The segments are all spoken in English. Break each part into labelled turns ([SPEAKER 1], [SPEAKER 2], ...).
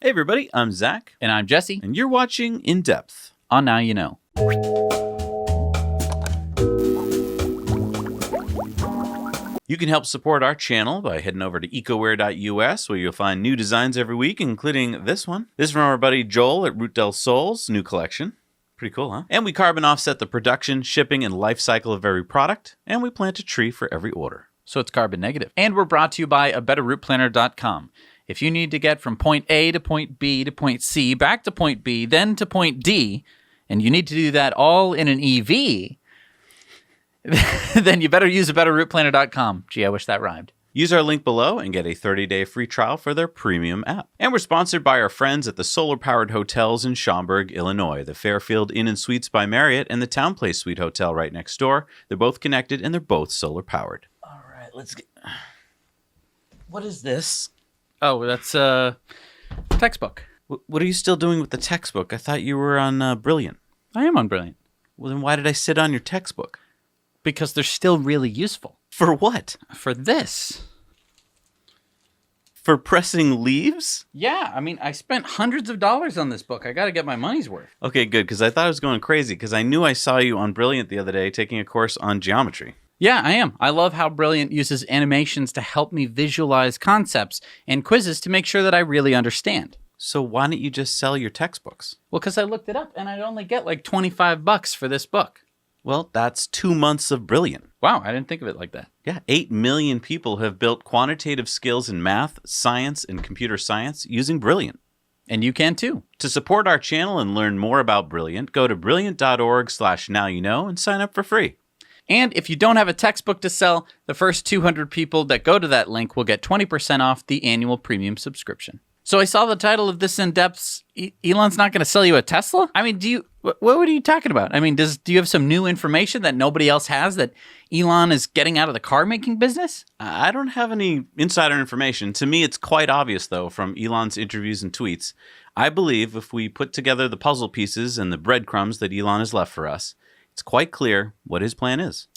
[SPEAKER 1] Hey everybody, I'm Zac.
[SPEAKER 2] And I'm Jesse.
[SPEAKER 1] And you're watching In Depth.
[SPEAKER 2] On Now You Know.
[SPEAKER 1] You can help support our channel by heading over to ecoware.us, where you'll find new designs every week, including this one. This is from our buddy Joel at Route del Sol's new collection. Pretty cool, huh? And we carbon offset the production, shipping, and life cycle of every product, and we plant a tree for every order.
[SPEAKER 2] So it's carbon negative. And we're brought to you by abetterrouteplanner.com. If you need to get from point A to point B to point C, back to point B, then to point D, and you need to do that all in an EV, then you better use abetterrouteplanner.com. Gee, I wish that rhymed.
[SPEAKER 1] Use our link below and get a 30-day free trial for their premium app. And we're sponsored by our friends at the solar-powered hotels in Schaumburg, Illinois, the Fairfield Inn and Suites by Marriott and the Town Place Suite Hotel right next door. They're both connected and they're both solar-powered. All right, let's get... What is this?
[SPEAKER 2] Oh, that's a textbook.
[SPEAKER 1] What are you still doing with the textbook? I thought you were on Brilliant.
[SPEAKER 2] I am on Brilliant.
[SPEAKER 1] Well, then why did I sit on your textbook?
[SPEAKER 2] Because they're still really useful.
[SPEAKER 1] For what?
[SPEAKER 2] For this.
[SPEAKER 1] For pressing leaves?
[SPEAKER 2] Yeah, I mean, I spent hundreds of dollars on this book. I got to get my money's worth.
[SPEAKER 1] Okay, good, because I thought I was going crazy, because I knew I saw you on Brilliant the other day taking a course on geometry.
[SPEAKER 2] Yeah, I am. I love how Brilliant uses animations to help me visualize concepts and quizzes to make sure that I really understand.
[SPEAKER 1] So why don't you just sell your textbooks?
[SPEAKER 2] Well, because I looked it up and I'd only get like $25 for this book.
[SPEAKER 1] Well, that's 2 months of Brilliant.
[SPEAKER 2] Wow, I didn't think of it like that.
[SPEAKER 1] Yeah, 8 million people have built quantitative skills in math, science, and computer science using Brilliant.
[SPEAKER 2] And you can too.
[SPEAKER 1] To support our channel and learn more about Brilliant, go to brilliant.org/nowyouknow and sign up for free.
[SPEAKER 2] And if you don't have a textbook to sell, the first 200 people that go to that link will get 20% off the annual premium subscription. So I saw the title of this In Depth. Elon's not going to sell you a Tesla? I mean, what are you talking about? I mean, do you have some new information that nobody else has that Elon is getting out of the car making business?
[SPEAKER 1] I don't have any insider information. To me, it's quite obvious, though, from Elon's interviews and tweets. I believe if we put together the puzzle pieces and the breadcrumbs that Elon has left for us, it's quite clear what his plan is.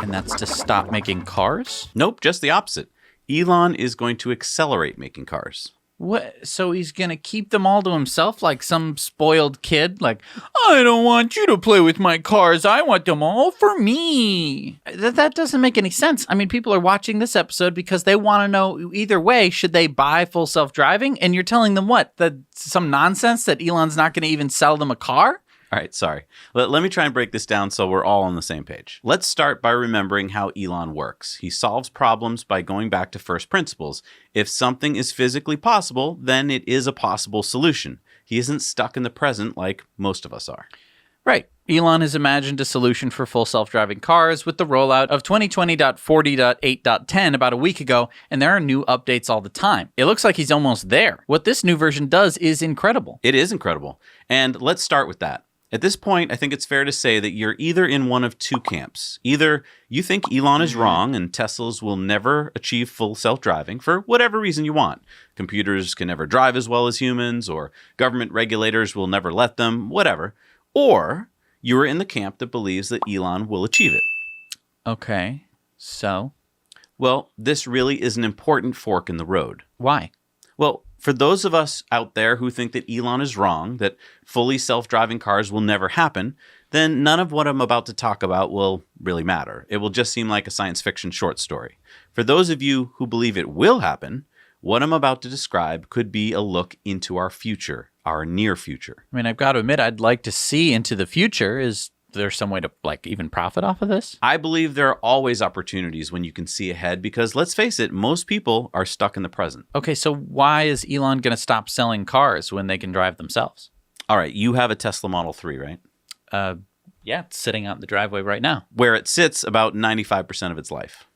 [SPEAKER 2] And that's to stop making cars?
[SPEAKER 1] Nope, just the opposite. Elon is going to accelerate making cars.
[SPEAKER 2] What? So he's going to keep them all to himself like some spoiled kid? Like, I don't want you to play with my cars. I want them all for me. That doesn't make any sense. I mean, people are watching this episode because they want to know either way, should they buy full self-driving? And you're telling them what? That some nonsense that Elon's not going to even sell them a car?
[SPEAKER 1] All right, sorry. Let me try and break this down so we're all on the same page. Let's start by remembering how Elon works. He solves problems by going back to first principles. If something is physically possible, then it is a possible solution. He isn't stuck in the present like most of us are.
[SPEAKER 2] Right. Elon has imagined a solution for full self-driving cars with the rollout of 2020.40.8.10 about a week ago, and there are new updates all the time. It looks like he's almost there. What this new version does is incredible.
[SPEAKER 1] It is incredible. And let's start with that. At this point, I think it's fair to say that you're either in one of two camps. Either you think Elon is wrong and Teslas will never achieve full self-driving for whatever reason you want. Computers can never drive as well as humans, or government regulators will never let them, whatever. Or you are in the camp that believes that Elon will achieve it.
[SPEAKER 2] Okay, so?
[SPEAKER 1] Well, this really is an important fork in the road.
[SPEAKER 2] Why?
[SPEAKER 1] Well, for those of us out there who think that Elon is wrong, that fully self-driving cars will never happen, then none of what I'm about to talk about will really matter. It will just seem like a science fiction short story. For those of you who believe it will happen, what I'm about to describe could be a look into our future, our near future.
[SPEAKER 2] I mean, I've got to admit, I'd like to see into the future. Is there some way to even profit off of this?
[SPEAKER 1] I believe there are always opportunities when you can see ahead because, let's face it, most people are stuck in the present.
[SPEAKER 2] Okay, so why is Elon going to stop selling cars when they can drive themselves?
[SPEAKER 1] All right, you have a Tesla Model 3, right?
[SPEAKER 2] Yeah, it's sitting out in the driveway right now.
[SPEAKER 1] Where it sits about 95% of its life.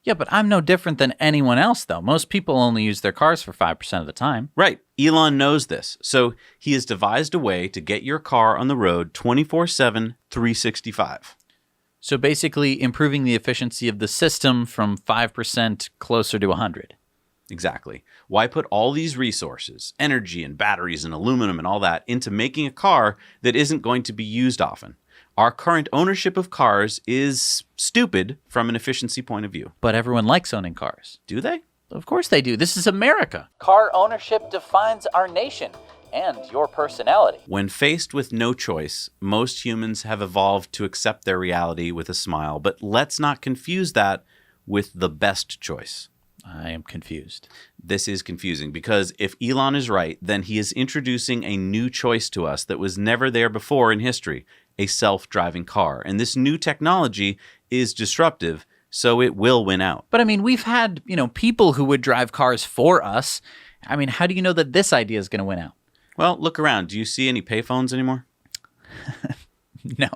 [SPEAKER 2] Yeah, but I'm no different than anyone else, though. Most people only use their cars for 5% of the time.
[SPEAKER 1] Right. Elon knows this. So he has devised a way to get your car on the road 24/7, 365.
[SPEAKER 2] So basically improving the efficiency of the system from 5% closer to 100.
[SPEAKER 1] Exactly. Why put all these resources, energy and batteries and aluminum and all that into making a car that isn't going to be used often? Our current ownership of cars is stupid from an efficiency point of view.
[SPEAKER 2] But everyone likes owning cars.
[SPEAKER 1] Do they?
[SPEAKER 2] Of course they do. This is America. Car ownership defines our nation and your personality.
[SPEAKER 1] When faced with no choice, most humans have evolved to accept their reality with a smile, but let's not confuse that with the best choice.
[SPEAKER 2] I am confused.
[SPEAKER 1] This is confusing because if Elon is right, then he is introducing a new choice to us that was never there before in history, a self-driving car. And this new technology is disruptive, so it will win out.
[SPEAKER 2] But I mean, we've had, people who would drive cars for us. I mean, how do you know that this idea is going to win out?
[SPEAKER 1] Well, look around. Do you see any payphones anymore?
[SPEAKER 2] No.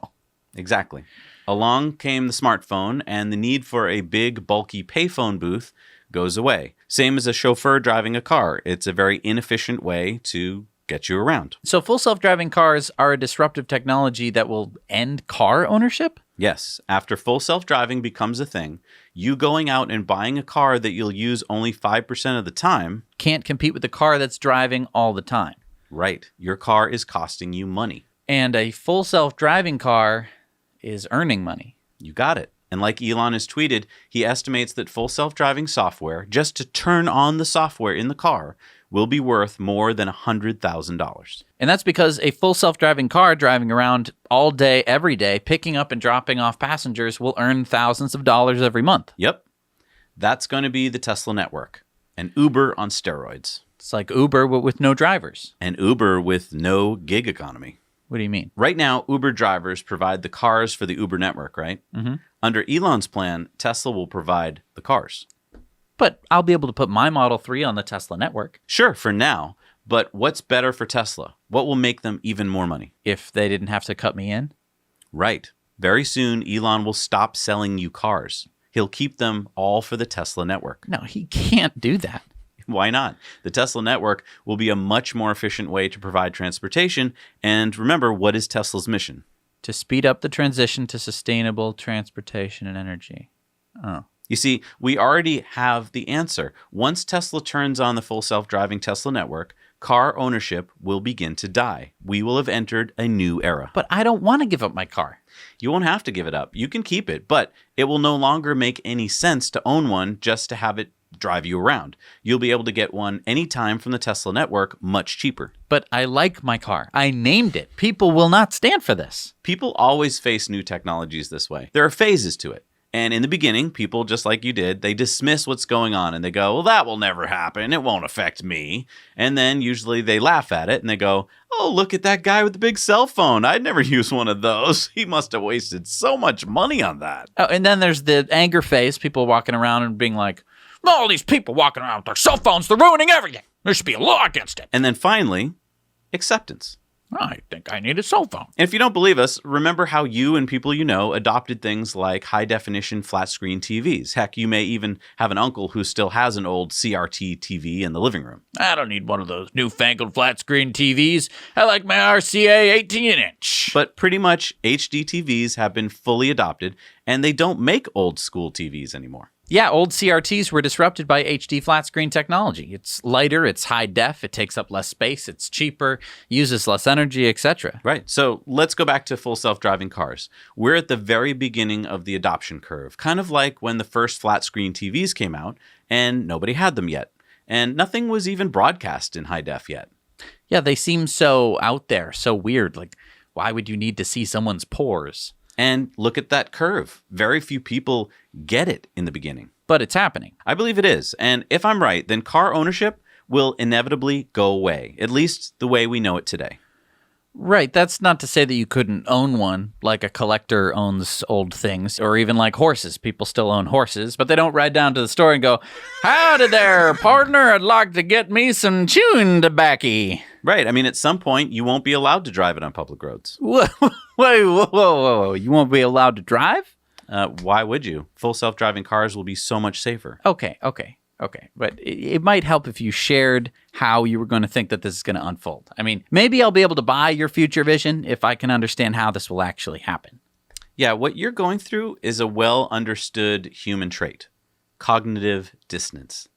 [SPEAKER 1] Exactly. Along came the smartphone, and the need for a big, bulky payphone booth goes away. Same as a chauffeur driving a car. It's a very inefficient way to get you around.
[SPEAKER 2] So full self-driving cars are a disruptive technology that will end car ownership?
[SPEAKER 1] Yes. After full self-driving becomes a thing, you going out and buying a car that you'll use only 5% of the time
[SPEAKER 2] can't compete with the car that's driving all the time.
[SPEAKER 1] Right. Your car is costing you money.
[SPEAKER 2] And a full self-driving car is earning money.
[SPEAKER 1] You got it. And like Elon has tweeted, he estimates that full self-driving software, just to turn on the software in the car, will be worth more than $100,000.
[SPEAKER 2] And that's because a full self-driving car driving around all day, every day, picking up and dropping off passengers will earn thousands of dollars every month.
[SPEAKER 1] Yep. That's going to be the Tesla network. An Uber on steroids.
[SPEAKER 2] It's like Uber with no drivers.
[SPEAKER 1] An Uber with no gig economy.
[SPEAKER 2] What do you mean?
[SPEAKER 1] Right now, Uber drivers provide the cars for the Uber network, right?
[SPEAKER 2] Mm-hmm.
[SPEAKER 1] Under Elon's plan, Tesla will provide the cars.
[SPEAKER 2] But I'll be able to put my Model 3 on the Tesla network.
[SPEAKER 1] Sure, for now. But what's better for Tesla? What will make them even more money?
[SPEAKER 2] If they didn't have to cut me in?
[SPEAKER 1] Right. Very soon, Elon will stop selling you cars. He'll keep them all for the Tesla network.
[SPEAKER 2] No, he can't do that.
[SPEAKER 1] Why not? The Tesla network will be a much more efficient way to provide transportation. And remember, what is Tesla's mission?
[SPEAKER 2] To speed up the transition to sustainable transportation and energy. Oh.
[SPEAKER 1] You see, we already have the answer. Once Tesla turns on the full self-driving Tesla network, car ownership will begin to die. We will have entered a new era.
[SPEAKER 2] But I don't want to give up my car.
[SPEAKER 1] You won't have to give it up. You can keep it, but it will no longer make any sense to own one just to have it drive you around. You'll be able to get one anytime from the Tesla network, much cheaper.
[SPEAKER 2] But I like my car. I named it. People will not stand for this.
[SPEAKER 1] People always face new technologies this way. There are phases to it. And in the beginning, people, just like you did, they dismiss what's going on and they go, well, that will never happen. It won't affect me. And then usually they laugh at it and they go, oh, look at that guy with the big cell phone. I'd never use one of those. He must have wasted so much money on that.
[SPEAKER 2] Oh, and then there's the anger phase, people walking around and being like, all these people walking around with their cell phones, they're ruining everything. There should be a law against it.
[SPEAKER 1] And then finally, acceptance.
[SPEAKER 2] I think I need a cell phone.
[SPEAKER 1] And if you don't believe us, remember how you and people you know adopted things like high-definition flat-screen TVs. Heck, you may even have an uncle who still has an old CRT TV in the living room.
[SPEAKER 2] I don't need one of those newfangled flat-screen TVs. I like my RCA 18-inch.
[SPEAKER 1] But pretty much HD TVs have been fully adopted, and they don't make old-school TVs anymore.
[SPEAKER 2] Yeah, old CRTs were disrupted by HD flat screen technology. It's lighter, it's high def, it takes up less space, it's cheaper, uses less energy, etc.
[SPEAKER 1] Right. So let's go back to full self-driving cars. We're at the very beginning of the adoption curve, kind of like when the first flat screen TVs came out and nobody had them yet. And nothing was even broadcast in high def yet.
[SPEAKER 2] Yeah, they seem so out there, so weird. Like, why would you need to see someone's pores?
[SPEAKER 1] And look at that curve. Very few people get it in the beginning.
[SPEAKER 2] But it's happening.
[SPEAKER 1] I believe it is. And if I'm right, then car ownership will inevitably go away, at least the way we know it today.
[SPEAKER 2] Right. That's not to say that you couldn't own one, like a collector owns old things, or even like horses. People still own horses, but they don't ride down to the store and go, howdy there, partner, I'd like to get me some chewing tobacco.
[SPEAKER 1] Right. I mean, at some point, you won't be allowed to drive it on public roads.
[SPEAKER 2] Wait, whoa. You won't be allowed to drive?
[SPEAKER 1] Why would you? Full self-driving cars will be so much safer.
[SPEAKER 2] Okay. But it might help if you shared how you were going to think that this is going to unfold. I mean, maybe I'll be able to buy your future vision if I can understand how this will actually happen.
[SPEAKER 1] Yeah, what you're going through is a well-understood human trait, cognitive dissonance.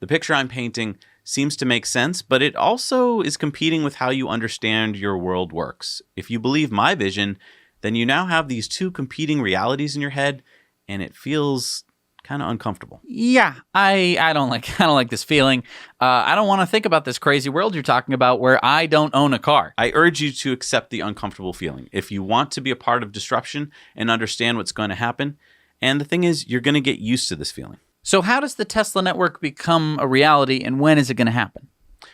[SPEAKER 1] The picture I'm painting seems to make sense, but it also is competing with how you understand your world works. If you believe my vision, then you now have these two competing realities in your head, and it feels kind of uncomfortable.
[SPEAKER 2] Yeah, I don't like this feeling. I don't want to think about this crazy world you're talking about where I don't own a car.
[SPEAKER 1] I urge you to accept the uncomfortable feeling. If you want to be a part of disruption and understand what's going to happen, and the thing is, you're going to get used to this feeling.
[SPEAKER 2] So how does the Tesla network become a reality, and when is it going to happen?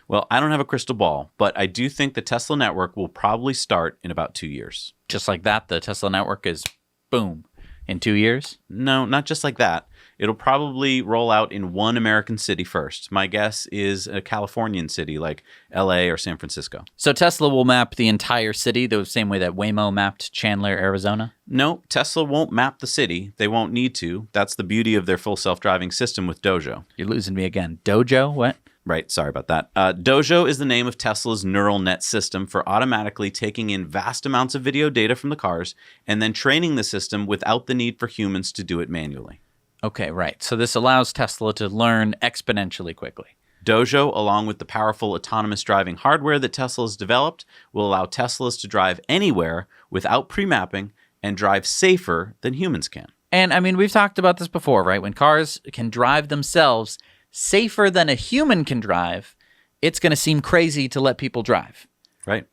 [SPEAKER 1] Well, I don't have a crystal ball, but I do think the Tesla network will probably start in about 2 years.
[SPEAKER 2] Just like that, the Tesla network is, boom, in 2 years?
[SPEAKER 1] No, not just like that. It'll probably roll out in one American city first. My guess is a Californian city like LA or San Francisco.
[SPEAKER 2] So Tesla will map the entire city the same way that Waymo mapped Chandler, Arizona?
[SPEAKER 1] No, Tesla won't map the city. They won't need to. That's the beauty of their full self-driving system with Dojo.
[SPEAKER 2] You're losing me again. Dojo? What?
[SPEAKER 1] Right, sorry about that. Dojo is the name of Tesla's neural net system for automatically taking in vast amounts of video data from the cars and then training the system without the need for humans to do it manually.
[SPEAKER 2] Okay, right. So this allows Tesla to learn exponentially quickly.
[SPEAKER 1] Dojo, along with the powerful autonomous driving hardware that Tesla has developed, will allow Teslas to drive anywhere without pre-mapping and drive safer than humans can.
[SPEAKER 2] And I mean, we've talked about this before, right? When cars can drive themselves safer than a human can drive, it's going to seem crazy to let people drive.
[SPEAKER 1] Right.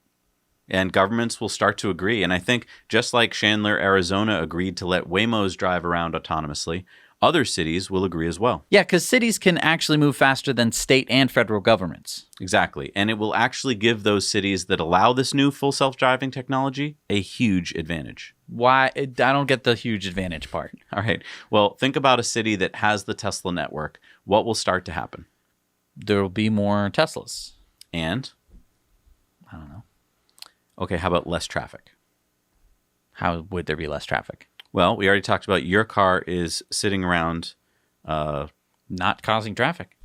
[SPEAKER 1] And governments will start to agree. And I think just like Chandler, Arizona agreed to let Waymos drive around autonomously, other cities will agree as well.
[SPEAKER 2] Yeah, because cities can actually move faster than state and federal governments.
[SPEAKER 1] Exactly. And it will actually give those cities that allow this new full self-driving technology a huge advantage.
[SPEAKER 2] Why? I don't get the huge advantage part.
[SPEAKER 1] All right. Well, think about a city that has the Tesla network. What will start to happen?
[SPEAKER 2] There will be more Teslas.
[SPEAKER 1] And?
[SPEAKER 2] I don't know.
[SPEAKER 1] Okay, how about less traffic?
[SPEAKER 2] How would there be less traffic?
[SPEAKER 1] Well, we already talked about your car is sitting around.
[SPEAKER 2] Not causing traffic.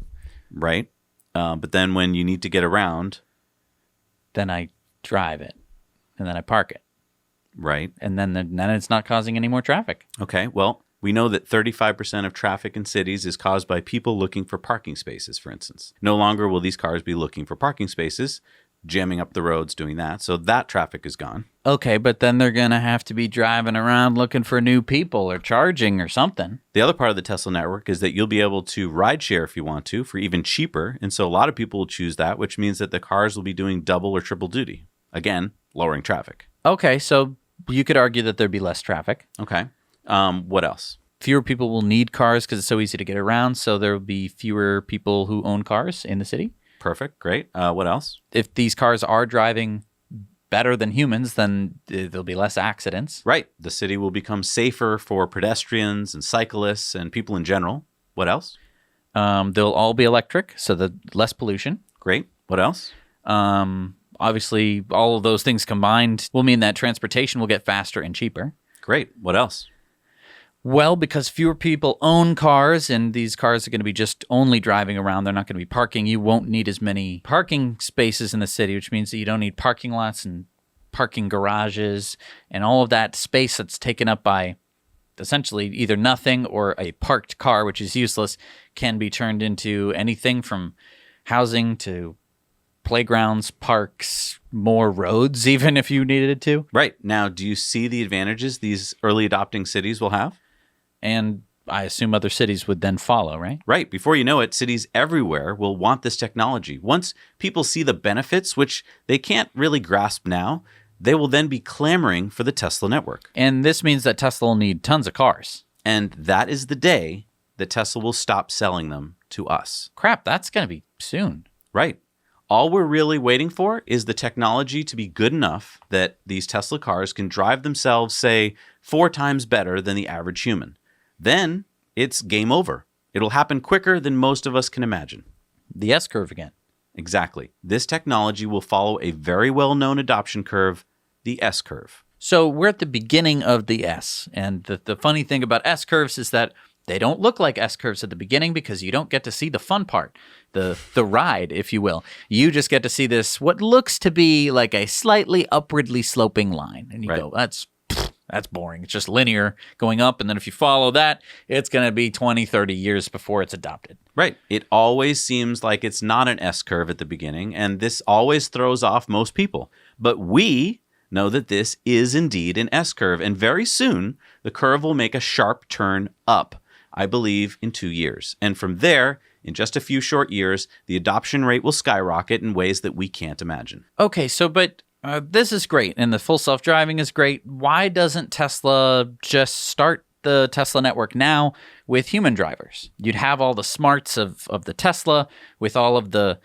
[SPEAKER 1] Right. But then when you need to get around.
[SPEAKER 2] Then I drive it. And then I park it.
[SPEAKER 1] Right.
[SPEAKER 2] And then it's not causing any more traffic.
[SPEAKER 1] Okay. Well, we know that 35% of traffic in cities is caused by people looking for parking spaces, for instance. No longer will these cars be looking for parking spaces, jamming up the roads, doing that. So that traffic is gone.
[SPEAKER 2] Okay, but then they're going to have to be driving around looking for new people or charging or something.
[SPEAKER 1] The other part of the Tesla network is that you'll be able to ride share if you want to for even cheaper. And so a lot of people will choose that, which means that the cars will be doing double or triple duty. Again, lowering traffic.
[SPEAKER 2] Okay, so you could argue that there'd be less traffic.
[SPEAKER 1] Okay. What else?
[SPEAKER 2] Fewer people will need cars because it's so easy to get around, so there will be fewer people who own cars in the city.
[SPEAKER 1] Perfect. Great. What else?
[SPEAKER 2] If these cars are driving better than humans, then there'll be less accidents.
[SPEAKER 1] Right. The city will become safer for pedestrians and cyclists and people in general. What else?
[SPEAKER 2] They'll all be electric, so the less pollution.
[SPEAKER 1] Great. What else?
[SPEAKER 2] Obviously, all of those things combined will mean that transportation will get faster and cheaper.
[SPEAKER 1] Great. What else?
[SPEAKER 2] Well, because fewer people own cars, and these cars are going to be just only driving around. They're not going to be parking. You won't need as many parking spaces in the city, which means that you don't need parking lots and parking garages and all of that space that's taken up by essentially either nothing or a parked car, which is useless, can be turned into anything from housing to playgrounds, parks, more roads, even if you needed to.
[SPEAKER 1] Right. Now, do you see the advantages these early adopting cities will have?
[SPEAKER 2] And I assume other cities would then follow, right?
[SPEAKER 1] Right. Before you know it, cities everywhere will want this technology. Once people see the benefits, which they can't really grasp now, they will then be clamoring for the Tesla network.
[SPEAKER 2] And this means that Tesla will need tons of cars.
[SPEAKER 1] And that is the day that Tesla will stop selling them to us.
[SPEAKER 2] Crap, that's going to be soon.
[SPEAKER 1] Right. All we're really waiting for is the technology to be good enough that these Tesla cars can drive themselves, say, 4 times better than the average human. Then it's game over. It'll happen quicker than most of us can imagine.
[SPEAKER 2] The S-curve again.
[SPEAKER 1] Exactly. This technology will follow a very well-known adoption curve, the S-curve.
[SPEAKER 2] So we're at the beginning of the S. And the funny thing about S-curves is that they don't look like S-curves at the beginning because you don't get to see the fun part, the ride, if you will. You just get to see this, what looks to be like a slightly upwardly sloping line. And you go, that's boring. It's just linear going up. And then if you follow that, it's going to be 20, 30 years before it's adopted.
[SPEAKER 1] Right. It always seems like it's not an S-curve at the beginning. And this always throws off most people. But we know that this is indeed an S-curve. And very soon, the curve will make a sharp turn up. I believe, in 2 years. And from there, in just a few short years, the adoption rate will skyrocket in ways that we can't imagine.
[SPEAKER 2] Okay, but this is great, and the full self-driving is great. Why doesn't Tesla just start the Tesla network now with human drivers? You'd have all the smarts of the Tesla with all of the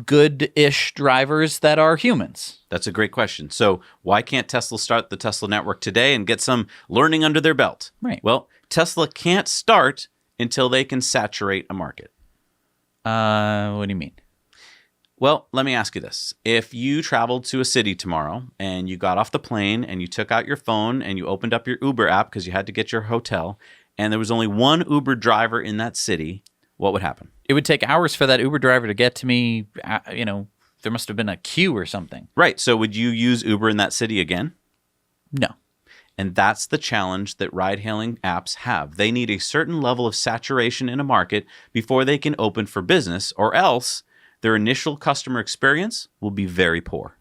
[SPEAKER 2] good-ish drivers that are humans.
[SPEAKER 1] That's a great question. So why can't Tesla start the Tesla network today and get some learning under their belt?
[SPEAKER 2] Right.
[SPEAKER 1] Well, Tesla can't start until they can saturate a market.
[SPEAKER 2] What do you mean?
[SPEAKER 1] Well, let me ask you this. If you traveled to a city tomorrow and you got off the plane and you took out your phone and you opened up your Uber app because you had to get your hotel and there was only one Uber driver in that city, what would happen?
[SPEAKER 2] It would take hours for that Uber driver to get to me. There must have been a queue or something.
[SPEAKER 1] Right. So would you use Uber in that city again?
[SPEAKER 2] No.
[SPEAKER 1] And that's the challenge that ride-hailing apps have. They need a certain level of saturation in a market before they can open for business, or else their initial customer experience will be very poor.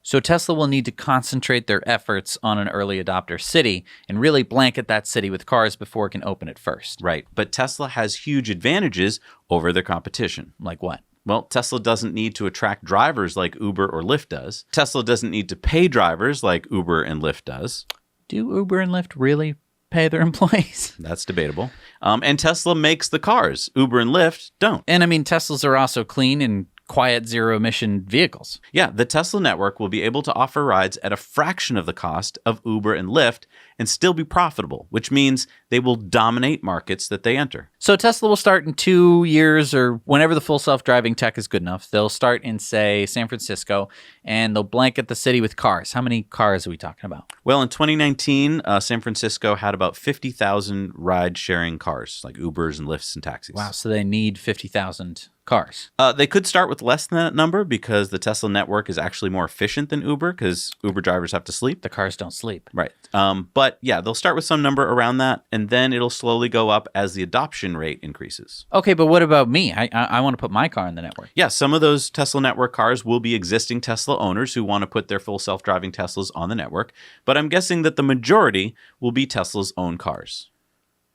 [SPEAKER 2] So Tesla will need to concentrate their efforts on an early adopter city and really blanket that city with cars before it can open it first.
[SPEAKER 1] Right. But Tesla has huge advantages over their competition.
[SPEAKER 2] Like what?
[SPEAKER 1] Well, Tesla doesn't need to attract drivers like Uber or Lyft does. Tesla doesn't need to pay drivers like Uber and Lyft does.
[SPEAKER 2] Do Uber and Lyft really pay their employees?
[SPEAKER 1] That's debatable. And Tesla makes the cars. Uber and Lyft don't.
[SPEAKER 2] And I mean, Teslas are also clean and quiet zero-emission vehicles.
[SPEAKER 1] Yeah, the Tesla network will be able to offer rides at a fraction of the cost of Uber and Lyft and still be profitable, which means they will dominate markets that they enter.
[SPEAKER 2] So Tesla will start in 2 years or whenever the full self-driving tech is good enough. They'll start in, say, San Francisco, and they'll blanket the city with cars. How many cars are we talking about?
[SPEAKER 1] Well, in 2019, San Francisco had about 50,000 ride-sharing cars, like Ubers and Lyfts and taxis.
[SPEAKER 2] Wow, so they need 50,000 cars.
[SPEAKER 1] They could start with less than that number because the Tesla network is actually more efficient than Uber because Uber drivers have to sleep.
[SPEAKER 2] The cars don't sleep.
[SPEAKER 1] Right. But yeah, they'll start with some number around that, and then it'll slowly go up as the adoption rate increases.
[SPEAKER 2] Okay, but what about me? I want to put my car in the network.
[SPEAKER 1] Yeah, some of those Tesla network cars will be existing Tesla owners who want to put their full self-driving Teslas on the network, but I'm guessing that the majority will be Tesla's own cars.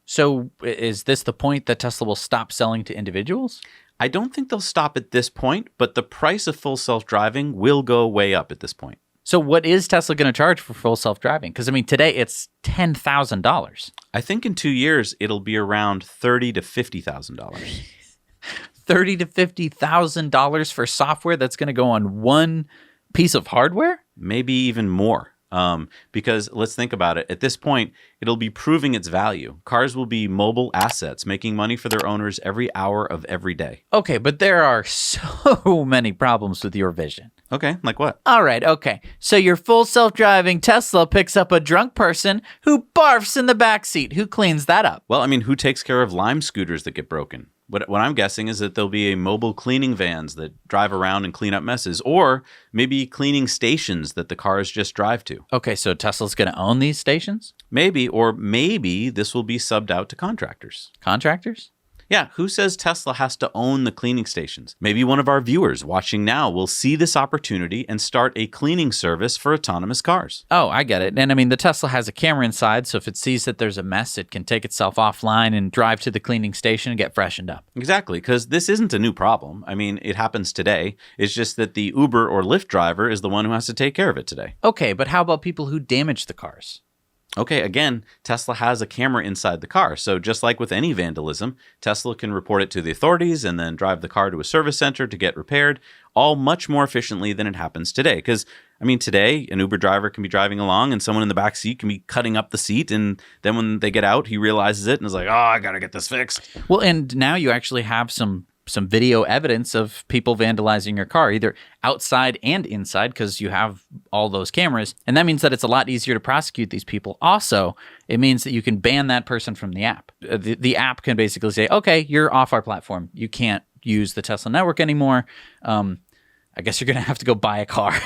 [SPEAKER 2] So is this the point that Tesla will stop selling to individuals?
[SPEAKER 1] I don't think they'll stop at this point, but the price of full self-driving will go way up at this point.
[SPEAKER 2] So what is Tesla going to charge for full self-driving? Because, I mean, today it's $10,000.
[SPEAKER 1] I think in 2 years, it'll be around $30,000 to $50,000.
[SPEAKER 2] $30,000 to $50,000 for software that's going to go on one piece of hardware?
[SPEAKER 1] Maybe even more. Because let's think about it. At this point, it'll be proving its value. Cars will be mobile assets, making money for their owners every hour of every day.
[SPEAKER 2] Okay, but there are so many problems with your vision.
[SPEAKER 1] Okay, like what?
[SPEAKER 2] All right, okay. So your full self-driving Tesla picks up a drunk person who barfs in the backseat. Who cleans that up?
[SPEAKER 1] Well, I mean, who takes care of Lime scooters that get broken? What I'm guessing is that there'll be a mobile cleaning vans that drive around and clean up messes, or maybe cleaning stations that the cars just drive to.
[SPEAKER 2] Okay, so Tesla's going to own these stations?
[SPEAKER 1] Maybe, or maybe this will be subbed out to contractors.
[SPEAKER 2] Contractors?
[SPEAKER 1] Yeah, who says Tesla has to own the cleaning stations? Maybe one of our viewers watching now will see this opportunity and start a cleaning service for autonomous cars.
[SPEAKER 2] Oh, I get it. And I mean, the Tesla has a camera inside, so if it sees that there's a mess, it can take itself offline and drive to the cleaning station and get freshened up.
[SPEAKER 1] Exactly, because this isn't a new problem. I mean, it happens today. It's just that the Uber or Lyft driver is the one who has to take care of it today.
[SPEAKER 2] Okay, but how about people who damage the cars?
[SPEAKER 1] Okay, again, Tesla has a camera inside the car. So just like with any vandalism, Tesla can report it to the authorities and then drive the car to a service center to get repaired, all much more efficiently than it happens today. Because, I mean, today, an Uber driver can be driving along and someone in the back seat can be cutting up the seat. And then when they get out, he realizes it and is like, oh, I got to get this fixed.
[SPEAKER 2] Well, and now you actually have some video evidence of people vandalizing your car, either outside and inside, because you have all those cameras. And that means that it's a lot easier to prosecute these people. Also, it means that you can ban that person from the app. The app can basically say, okay, you're off our platform. You can't use the Tesla network anymore. I guess you're going to have to go buy a car.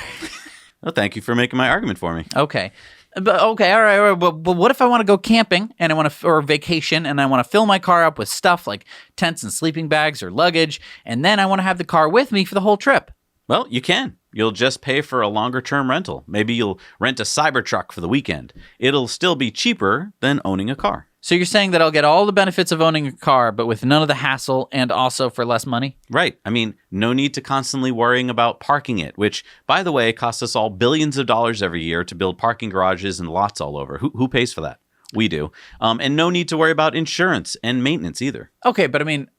[SPEAKER 1] Well, thank you for making my argument for me.
[SPEAKER 2] Okay. But okay, all right. But what if I want to go camping and I want to, or vacation, and I want to fill my car up with stuff like tents and sleeping bags or luggage, and then I want to have the car with me for the whole trip?
[SPEAKER 1] Well, you can. You'll just pay for a longer term rental. Maybe you'll rent a Cybertruck for the weekend. It'll still be cheaper than owning a car.
[SPEAKER 2] So you're saying that I'll get all the benefits of owning a car, but with none of the hassle and also for less money?
[SPEAKER 1] Right. I mean, no need to constantly worrying about parking it, which, by the way, costs us all billions of dollars every year to build parking garages and lots all over. Who pays for that? We do. And no need to worry about insurance and maintenance either.
[SPEAKER 2] Okay, but I mean,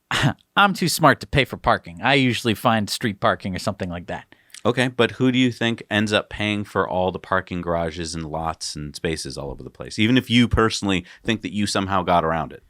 [SPEAKER 2] I'm too smart to pay for parking. I usually find street parking or something like that.
[SPEAKER 1] Okay, but who do you think ends up paying for all the parking garages and lots and spaces all over the place? Even if you personally think that you somehow got around it.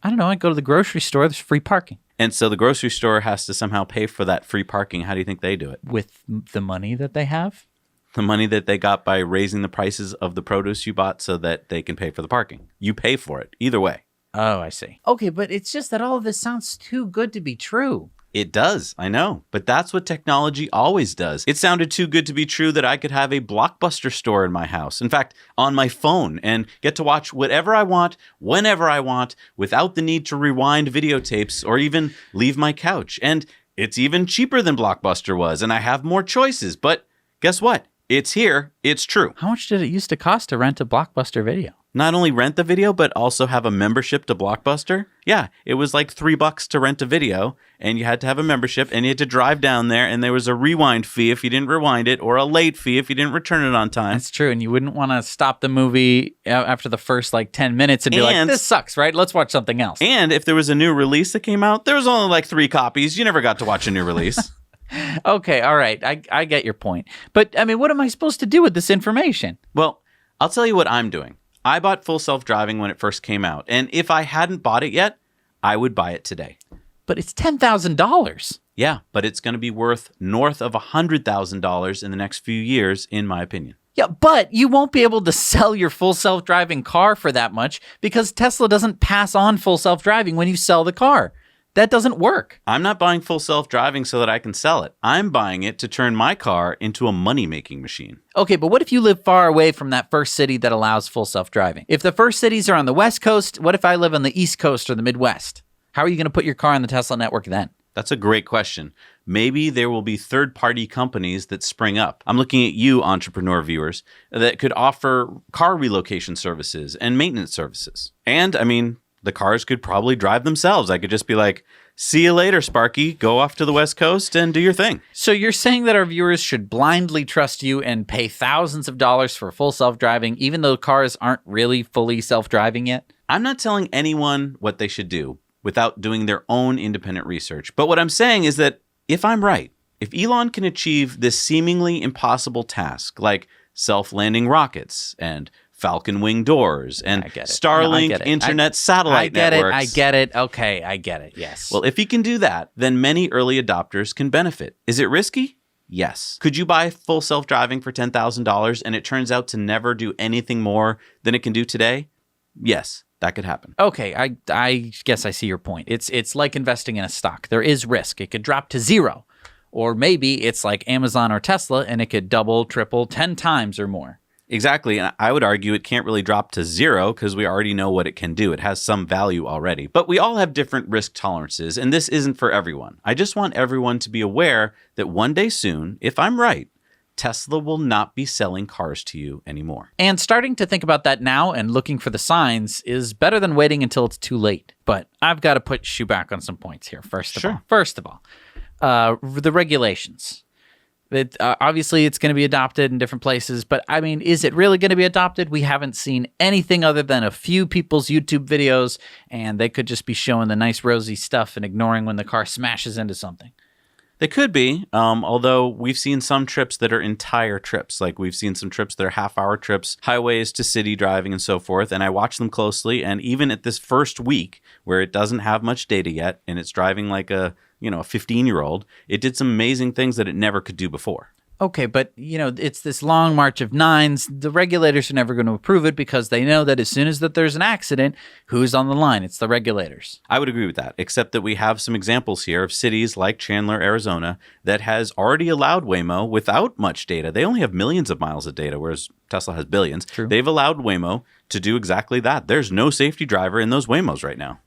[SPEAKER 2] I don't know. I go to the grocery store. There's free parking.
[SPEAKER 1] And so the grocery store has to somehow pay for that free parking. How do you think they do it?
[SPEAKER 2] With the money that they have?
[SPEAKER 1] The money that they got by raising the prices of the produce you bought so that they can pay for the parking. You pay for it either way.
[SPEAKER 2] Oh, I see. Okay, but it's just that all of this sounds too good to be true.
[SPEAKER 1] It does, I know. But that's what technology always does. It sounded too good to be true that I could have a Blockbuster store in my house. In fact, on my phone, and get to watch whatever I want, whenever I want, without the need to rewind videotapes or even leave my couch. And it's even cheaper than Blockbuster was, and I have more choices. But guess what? It's here. It's true.
[SPEAKER 2] How much did it used to cost to rent a Blockbuster video?
[SPEAKER 1] Not only rent the video, but also have a membership to Blockbuster. Yeah, it was like $3 to rent a video, and you had to have a membership, and you had to drive down there, and there was a rewind fee if you didn't rewind it, or a late fee if you didn't return it on time.
[SPEAKER 2] That's true, and you wouldn't want to stop the movie after the first 10 minutes and be like, this sucks, right? Let's watch something else.
[SPEAKER 1] And if there was a new release that came out, there was only 3 copies. You never got to watch a new release.
[SPEAKER 2] Okay, all right, I get your point. But, I mean, what am I supposed to do with this information?
[SPEAKER 1] Well, I'll tell you what I'm doing. I bought full self-driving when it first came out, and if I hadn't bought it yet, I would buy it today.
[SPEAKER 2] But it's $10,000.
[SPEAKER 1] Yeah, but it's going to be worth north of $100,000 in the next few years, in my opinion.
[SPEAKER 2] Yeah, but you won't be able to sell your full self-driving car for that much because Tesla doesn't pass on full self-driving when you sell the car. That doesn't work.
[SPEAKER 1] I'm not buying full self-driving so that I can sell it. I'm buying it to turn my car into a money-making machine.
[SPEAKER 2] Okay, but what if you live far away from that first city that allows full self-driving? If the first cities are on the West Coast, what if I live on the East Coast or the Midwest? How are you going to put your car on the Tesla network then?
[SPEAKER 1] That's a great question. Maybe there will be third-party companies that spring up. I'm looking at you, entrepreneur viewers, that could offer car relocation services and maintenance services. And, I mean, the cars could probably drive themselves. I could just be like, see you later, Sparky. Go off to the West Coast and do your thing.
[SPEAKER 2] So you're saying that our viewers should blindly trust you and pay thousands of dollars for full self-driving, even though cars aren't really fully self-driving yet?
[SPEAKER 1] I'm not telling anyone what they should do without doing their own independent research. But what I'm saying is that if I'm right, if Elon can achieve this seemingly impossible task, like self-landing rockets and Falcon wing doors and Starlink internet satellite networks.
[SPEAKER 2] I get it. Okay, I get it. Yes.
[SPEAKER 1] Well, if he can do that, then many early adopters can benefit. Is it risky? Yes. Could you buy full self-driving for $10,000 and it turns out to never do anything more than it can do today? Yes, that could happen.
[SPEAKER 2] Okay, I guess I see your point. It's like investing in a stock. There is risk. It could drop to zero. Or maybe it's like Amazon or Tesla and it could double, triple, 10 times or more.
[SPEAKER 1] Exactly. And I would argue it can't really drop to zero because we already know what it can do. It has some value already. But we all have different risk tolerances, and this isn't for everyone. I just want everyone to be aware that one day soon, if I'm right, Tesla will not be selling cars to you anymore.
[SPEAKER 2] And starting to think about that now and looking for the signs is better than waiting until it's too late. But I've got to put you back on some points here, first of all. The regulations. Obviously, it's going to be adopted in different places, but I mean, is it really going to be adopted? We haven't seen anything other than a few people's YouTube videos, and they could just be showing the nice rosy stuff and ignoring when the car smashes into something.
[SPEAKER 1] They could be, although we've seen some trips that are entire trips. Like we've seen some trips that are half-hour trips, highways to city driving and so forth, and I watch them closely, and even at this first week where it doesn't have much data yet, and it's driving like a 15-year-old, it did some amazing things that it never could do before.
[SPEAKER 2] Okay, but, it's this long march of nines. The regulators are never going to approve it because they know that as soon as that there's an accident, who's on the line? It's the regulators.
[SPEAKER 1] I would agree with that, except that we have some examples here of cities like Chandler, Arizona, that has already allowed Waymo without much data. They only have millions of miles of data, whereas Tesla has billions.
[SPEAKER 2] True.
[SPEAKER 1] They've allowed Waymo to do exactly that. There's no safety driver in those Waymos right now.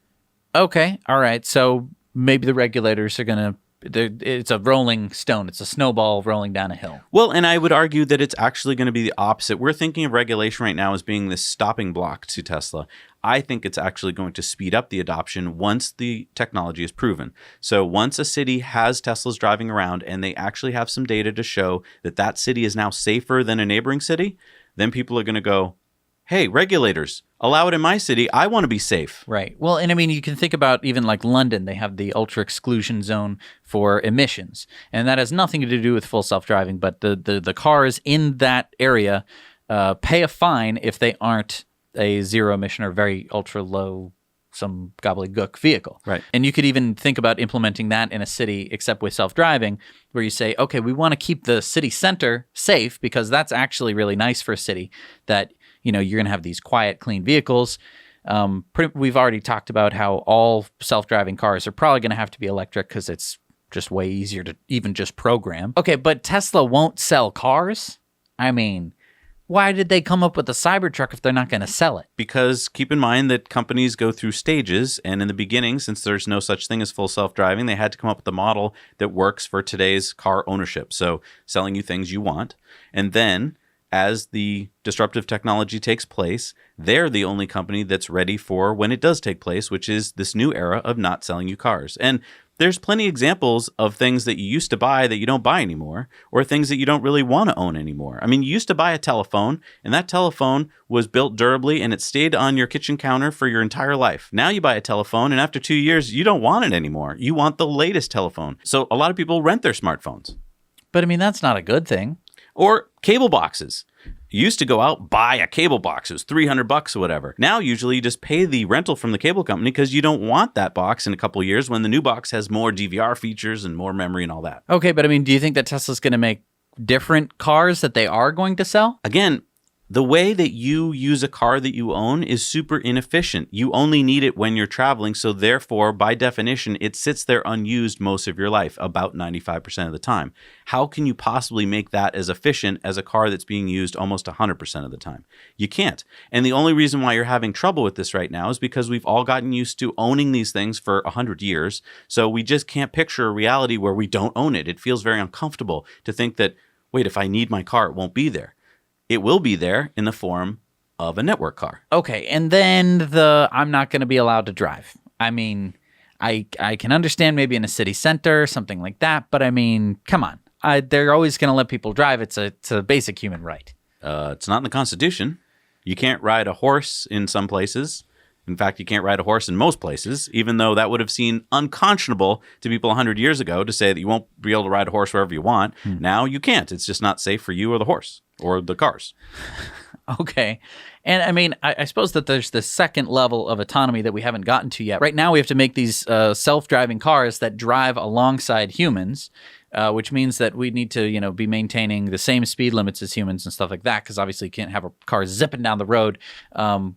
[SPEAKER 2] Okay, all right. So maybe the regulators are going to it's a rolling stone. It's a snowball rolling down a hill.
[SPEAKER 1] Well, and I would argue that it's actually going to be the opposite. We're thinking of regulation right now as being this stopping block to Tesla. I think it's actually going to speed up the adoption once the technology is proven. So once a city has Teslas driving around and they actually have some data to show that that city is now safer than a neighboring city, then people are going to go, hey, regulators, allow it in my city. I want to be safe.
[SPEAKER 2] Right. Well, and I mean, you can think about even like London. They have the ultra exclusion zone for emissions. And that has nothing to do with full self-driving, but the cars in that area pay a fine if they aren't a zero emission or very ultra low, some gobbledygook vehicle.
[SPEAKER 1] Right.
[SPEAKER 2] And you could even think about implementing that in a city, except with self-driving, where you say, okay, we want to keep the city center safe because that's actually really nice for a city that you're going to have these quiet, clean vehicles. We've already talked about how all self-driving cars are probably going to have to be electric because it's just way easier to even just program. Okay, but Tesla won't sell cars? I mean, why did they come up with the Cybertruck if they're not going to sell it?
[SPEAKER 1] Because keep in mind that companies go through stages, and in the beginning, since there's no such thing as full self-driving, they had to come up with a model that works for today's car ownership. So selling you things you want. And then as the disruptive technology takes place, they're the only company that's ready for when it does take place, which is this new era of not selling you cars. And there's plenty of examples of things that you used to buy that you don't buy anymore, or things that you don't really want to own anymore. I mean, you used to buy a telephone, and that telephone was built durably, and it stayed on your kitchen counter for your entire life. Now you buy a telephone, and after 2 years, you don't want it anymore. You want the latest telephone. So a lot of people rent their smartphones.
[SPEAKER 2] But I mean, that's not a good thing.
[SPEAKER 1] Or cable boxes. You used to go out, buy a cable box. It was $300 or whatever. Now, usually you just pay the rental from the cable company because you don't want that box in a couple of years when the new box has more DVR features and more memory and all that.
[SPEAKER 2] Okay, but I mean, do you think that Tesla's going to make different cars that they are going to sell?
[SPEAKER 1] Again, the way that you use a car that you own is super inefficient. You only need it when you're traveling, so therefore, by definition, it sits there unused most of your life, about 95% of the time. How can you possibly make that as efficient as a car that's being used almost 100% of the time? You can't. And the only reason why you're having trouble with this right now is because we've all gotten used to owning these things for 100 years, so we just can't picture a reality where we don't own it. It feels very uncomfortable to think that, wait, if I need my car, it won't be there. It will be there in the form of a network car.
[SPEAKER 2] Okay, and then I'm not going to be allowed to drive. I mean, I can understand maybe in a city center, something like that, but I mean, come on. They're always going to let people drive. It's a basic human right.
[SPEAKER 1] It's not in the Constitution. You can't ride a horse in some places. In fact, you can't ride a horse in most places, even though that would have seemed unconscionable to people 100 years ago to say that you won't be able to ride a horse wherever you want. Now you can't. It's just not safe for you or the horse or the cars.
[SPEAKER 2] Okay. And I mean, I suppose that there's the second level of autonomy that we haven't gotten to yet. Right now, we have to make these self-driving cars that drive alongside humans, which means that we need to, be maintaining the same speed limits as humans and stuff like that, because obviously you can't have a car zipping down the road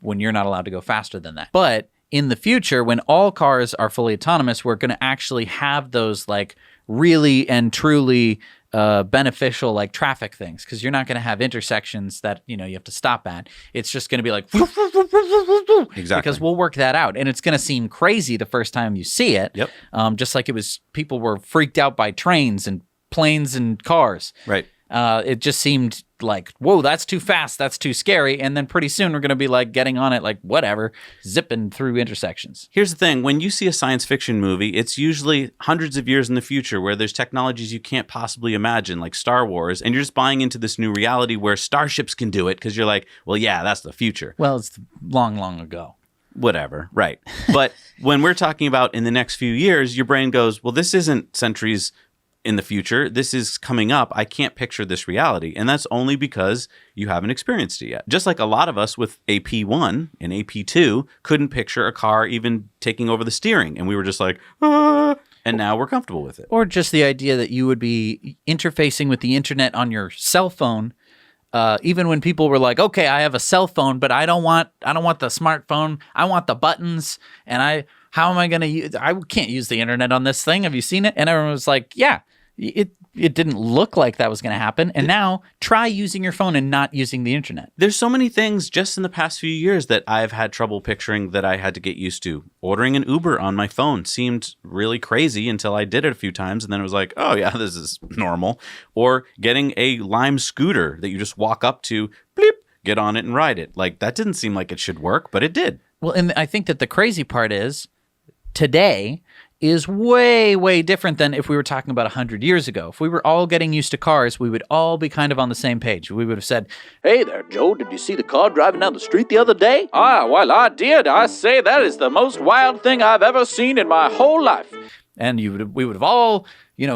[SPEAKER 2] when you're not allowed to go faster than that. But in the future, when all cars are fully autonomous, we're going to actually have those like really and truly beneficial like traffic things, because you're not going to have intersections that you have to stop at. It's just going to be like
[SPEAKER 1] Exactly,
[SPEAKER 2] because we'll work that out, and it's going to seem crazy the first time you see it.
[SPEAKER 1] Yep.
[SPEAKER 2] Just like people were freaked out by trains and planes and cars.
[SPEAKER 1] Right.
[SPEAKER 2] It just seemed like, whoa, that's too fast, that's too scary, and then pretty soon we're going to be like getting on it like whatever, zipping through intersections.
[SPEAKER 1] Here's the thing. When you see a science fiction movie, it's usually hundreds of years in the future where there's technologies you can't possibly imagine, like Star Wars, and you're just buying into this new reality where starships can do it because you're like, well, yeah, that's the future.
[SPEAKER 2] Well, it's long, long ago.
[SPEAKER 1] Whatever, right. But when we're talking about in the next few years, your brain goes, well, this isn't centuries in the future. This is coming up. I can't picture this reality. And that's only because you haven't experienced it yet. Just like a lot of us with AP1 and AP2 couldn't picture a car even taking over the steering. And we were just like, ah, and now we're comfortable with it.
[SPEAKER 2] Or just the idea that you would be interfacing with the internet on your cell phone. Even when people were like, okay, I have a cell phone, but I don't want the smartphone. I want the buttons. And how am I going to use, I can't use the internet on this thing. Have you seen it? And everyone was like, yeah, it didn't look like that was going to happen. And now try using your phone and not using the internet.
[SPEAKER 1] There's so many things just in the past few years that I've had trouble picturing that I had to get used to. Ordering an Uber on my phone seemed really crazy until I did it a few times, and then it was like, oh yeah, this is normal. Or getting a Lime scooter that you just walk up to, bleep, get on it and ride it. Like, that didn't seem like it should work, but it did.
[SPEAKER 2] Well, and I think that the crazy part is today is way, way different than if we were talking about 100 years ago. If we were all getting used to cars, we would all be kind of on the same page. We would have said, hey there, Joe, did you see the car driving down the street the other day? Ah, well, I did. I say that is the most wild thing I've ever seen in my whole life. And we would have all,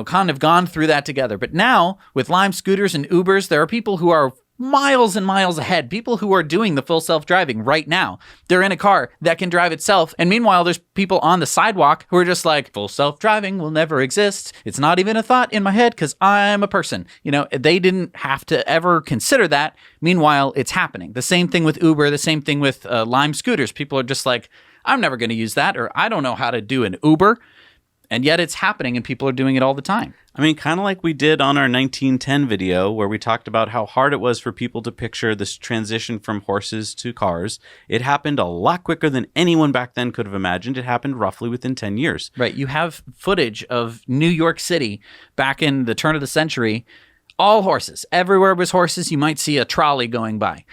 [SPEAKER 2] kind of gone through that together. But now, with Lime scooters and Ubers, there are people who are miles and miles ahead, people who are doing the full self-driving right now. They're in a car that can drive itself. And meanwhile, there's people on the sidewalk who are just like, full self-driving will never exist. It's not even a thought in my head because I'm a person. They didn't have to ever consider that. Meanwhile, it's happening. The same thing with Uber, the same thing with Lime scooters. People are just like, I'm never going to use that, or I don't know how to do an Uber. And yet it's happening and people are doing it all the time.
[SPEAKER 1] I mean, kind of like we did on our 1910 video where we talked about how hard it was for people to picture this transition from horses to cars. It happened a lot quicker than anyone back then could have imagined. It happened roughly within 10 years.
[SPEAKER 2] Right. You have footage of New York City back in the turn of the century. All horses. Everywhere was horses. You might see a trolley going by.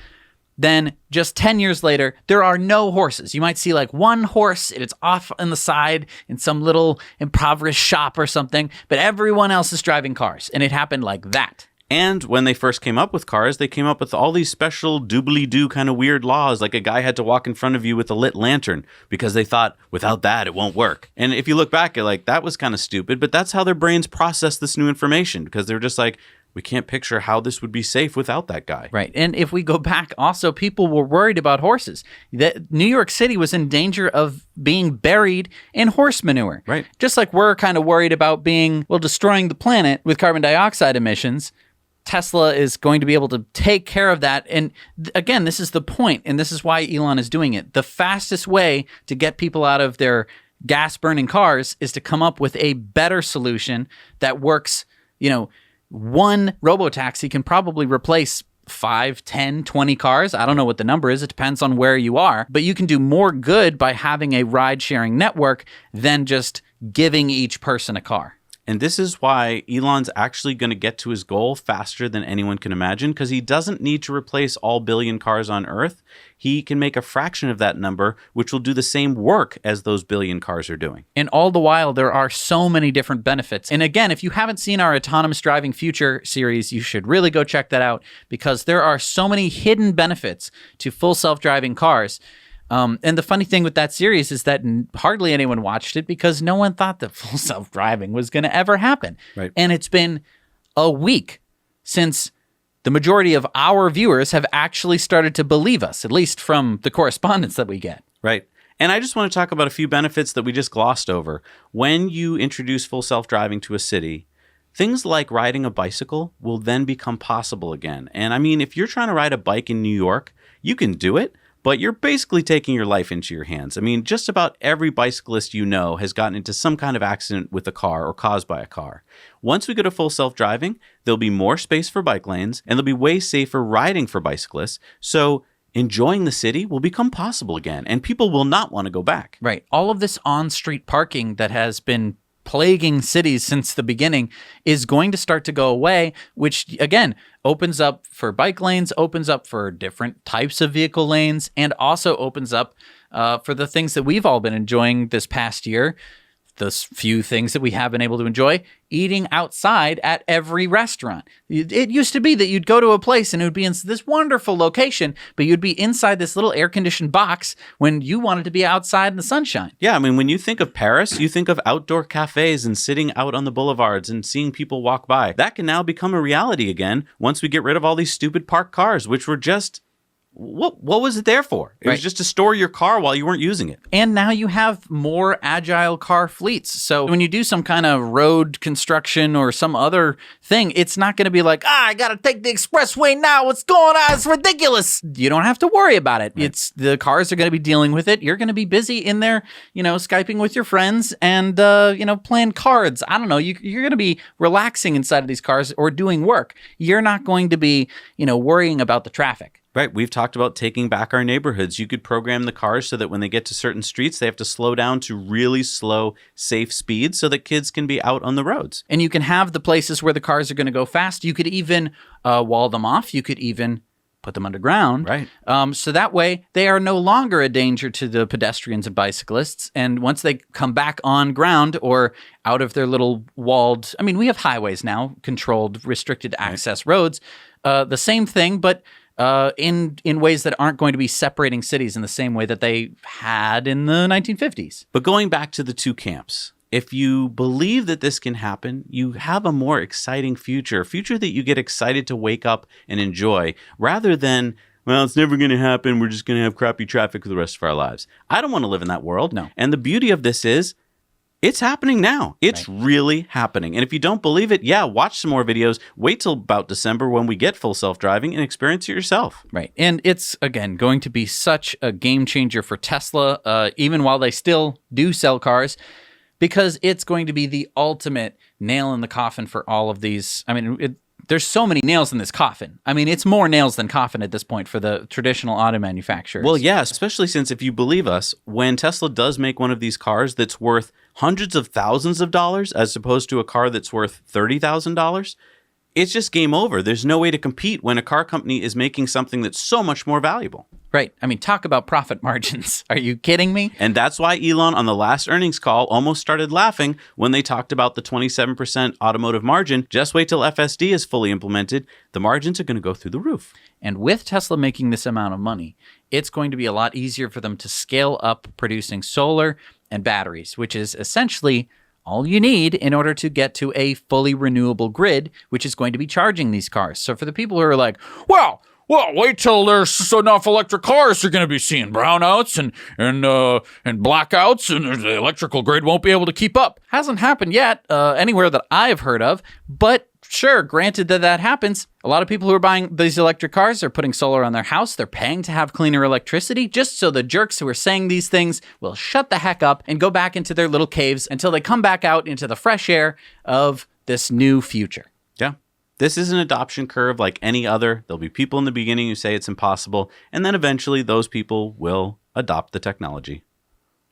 [SPEAKER 2] Then just 10 years later, there are no horses. You might see like one horse, and it's off on the side in some little impoverished shop or something, but everyone else is driving cars. And it happened like that.
[SPEAKER 1] And when they first came up with cars, they came up with all these special doobly-doo kind of weird laws, like a guy had to walk in front of you with a lit lantern because they thought, without that, it won't work. And if you look back, you're like, that was kind of stupid, but that's how their brains process this new information because they're just like, we can't picture how this would be safe without that guy.
[SPEAKER 2] Right. And if we go back, also, people were worried about horses. That New York City was in danger of being buried in horse manure.
[SPEAKER 1] Right.
[SPEAKER 2] Just like we're kind of worried about destroying the planet with carbon dioxide emissions. Tesla is going to be able to take care of that. And again, this is the point, and this is why Elon is doing it. The fastest way to get people out of their gas-burning cars is to come up with a better solution that works, one robotaxi can probably replace 5, 10, 20 cars. I don't know what the number is. It depends on where you are. But you can do more good by having a ride-sharing network than just giving each person a car.
[SPEAKER 1] And this is why Elon's actually going to get to his goal faster than anyone can imagine, because he doesn't need to replace all billion cars on Earth. He can make a fraction of that number, which will do the same work as those billion cars are doing.
[SPEAKER 2] And all the while, there are so many different benefits. And again, if you haven't seen our Autonomous Driving Future series, you should really go check that out, because there are so many hidden benefits to full self-driving cars. And the funny thing with that series is that hardly anyone watched it because no one thought that full self-driving was going to ever happen.
[SPEAKER 1] Right.
[SPEAKER 2] And it's been a week since the majority of our viewers have actually started to believe us, at least from the correspondence that we get.
[SPEAKER 1] Right. And I just want to talk about a few benefits that we just glossed over. When you introduce full self-driving to a city, things like riding a bicycle will then become possible again. And I mean, if you're trying to ride a bike in New York, you can do it. But you're basically taking your life into your hands. I mean, just about every bicyclist you know has gotten into some kind of accident with a car or caused by a car. Once we go to full self-driving, there'll be more space for bike lanes, and there'll be way safer riding for bicyclists. So enjoying the city will become possible again, and people will not want to go back.
[SPEAKER 2] Right. All of this on-street parking that has been plaguing cities since the beginning is going to start to go away, which again opens up for bike lanes, opens up for different types of vehicle lanes, and also opens up for the things that we've all been enjoying this past year. Those few things that we have been able to enjoy, eating outside at every restaurant. It used to be that you'd go to a place and it would be in this wonderful location, but you'd be inside this little air-conditioned box when you wanted to be outside in the sunshine.
[SPEAKER 1] Yeah, I mean, when you think of Paris, you think of outdoor cafes and sitting out on the boulevards and seeing people walk by. That can now become a reality again once we get rid of all these stupid parked cars, which were just what was it there for? It was just to store your car while you weren't using it.
[SPEAKER 2] And now you have more agile car fleets. So when you do some kind of road construction or some other thing, it's not going to be like, I got to take the expressway now. What's going on? It's ridiculous. You don't have to worry about it. Right. It's the cars are going to be dealing with it. You're going to be busy in there, Skyping with your friends and, playing cards. I don't know. You're going to be relaxing inside of these cars or doing work. You're not going to be, worrying about the traffic.
[SPEAKER 1] Right. We've talked about taking back our neighborhoods. You could program the cars so that when they get to certain streets, they have to slow down to really slow, safe speeds so that kids can be out on the roads.
[SPEAKER 2] And you can have the places where the cars are going to go fast. You could even wall them off. You could even put them underground.
[SPEAKER 1] Right.
[SPEAKER 2] So that way they are no longer a danger to the pedestrians and bicyclists. And once they come back on ground or out of their little walled, we have highways now, controlled, restricted access roads. The same thing, but in ways that aren't going to be separating cities in the same way that they had in the 1950s.
[SPEAKER 1] But going back to the two camps, if you believe that this can happen, you have a more exciting future, a future that you get excited to wake up and enjoy, rather than, well, it's never going to happen. We're just going to have crappy traffic for the rest of our lives. I don't want to live in that world.
[SPEAKER 2] No.
[SPEAKER 1] And the beauty of this is, it's happening now. It's really happening. And if you don't believe it, watch some more videos. Wait till about December when we get full self-driving and experience it yourself.
[SPEAKER 2] Right. And it's, again, going to be such a game changer for Tesla, even while they still do sell cars, because it's going to be the ultimate nail in the coffin for all of these. There's so many nails in this coffin. It's more nails than coffin at this point for the traditional auto manufacturers.
[SPEAKER 1] Well, yeah, especially since if you believe us, when Tesla does make one of these cars that's worth hundreds of thousands of dollars as opposed to a car that's worth $30,000, it's just game over. There's no way to compete when a car company is making something that's so much more valuable.
[SPEAKER 2] Right. Talk about profit margins. Are you kidding me?
[SPEAKER 1] And that's why Elon on the last earnings call almost started laughing when they talked about the 27% automotive margin. Just wait till FSD is fully implemented. The margins are going to go through the roof.
[SPEAKER 2] And with Tesla making this amount of money, it's going to be a lot easier for them to scale up producing solar and batteries, which is essentially all you need in order to get to a fully renewable grid, which is going to be charging these cars. So for the people who are like, well, wait till there's enough electric cars, you're going to be seeing brownouts and blackouts, and the electrical grid won't be able to keep up. Hasn't happened yet anywhere that I've heard of, but sure, granted that happens. A lot of people who are buying these electric cars are putting solar on their house. They're paying to have cleaner electricity just so the jerks who are saying these things will shut the heck up and go back into their little caves until they come back out into the fresh air of this new future.
[SPEAKER 1] Yeah. This is an adoption curve like any other. There'll be people in the beginning who say it's impossible, and then eventually those people will adopt the technology.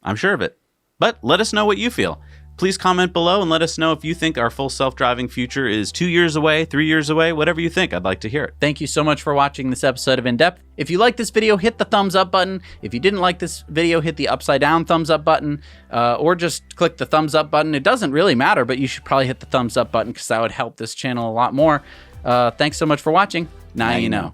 [SPEAKER 1] I'm sure of it. But let us know what you feel. Please comment below and let us know if you think our full self-driving future is 2 years away, 3 years away, whatever you think. I'd like to hear it.
[SPEAKER 2] Thank you so much for watching this episode of In Depth. If you like this video, hit the thumbs up button. If you didn't like this video, hit the upside down thumbs up button, or just click the thumbs up button. It doesn't really matter, but you should probably hit the thumbs up button because that would help this channel a lot more. Thanks so much for watching. Now you know.